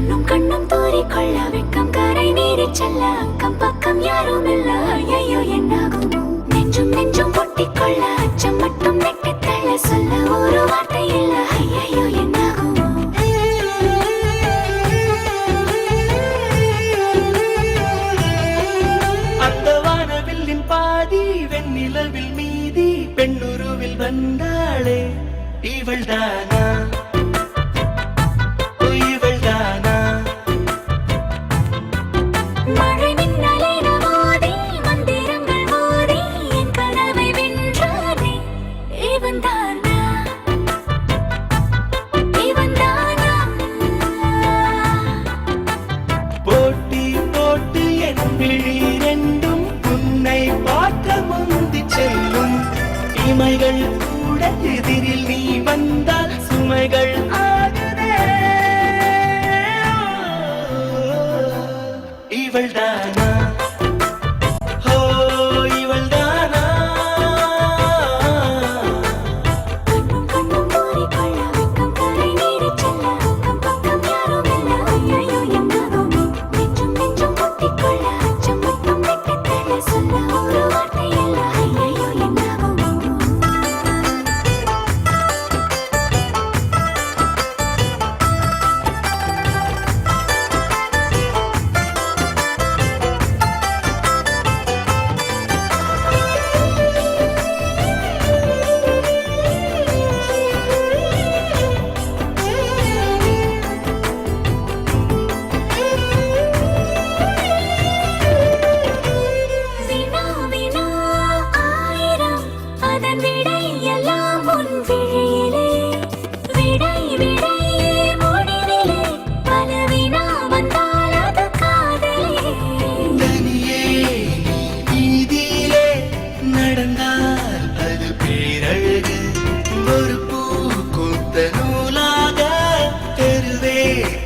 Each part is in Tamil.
கண்ணும் கண்ணும் தூறிக்கொள்ள வெட்கம் கரை நீரிச் செல்ல அக்கம் பக்கம் யாரும் இல்ல ஐயோ என்னாகுமோ நெஞ்சும் நெஞ்சும் ஒட்டிக்கொள்ள அச்சம் மட்டும் நெட்டித் தள்ள சொல்ல ஒரு வார்த்தை இல்ல ஐயோ என்னாகுமோ அந்த வானவில்லின் பாதி வெண்ணிலவில் மீதி பெண்ணுருவில் வந்தாளே இவள்தானா போட்டி போட்டு என் விழி ரெண்டும் உன்னை பார்க்க முந்தி செல்லும் இமைகள் கூட எதிரில் நீ வந்தால் சுமைகள் ஆகுதே இவள்தானா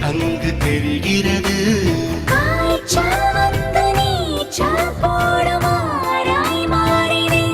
அங்கு தெரிகிறது போடுமாறாய் மாறினே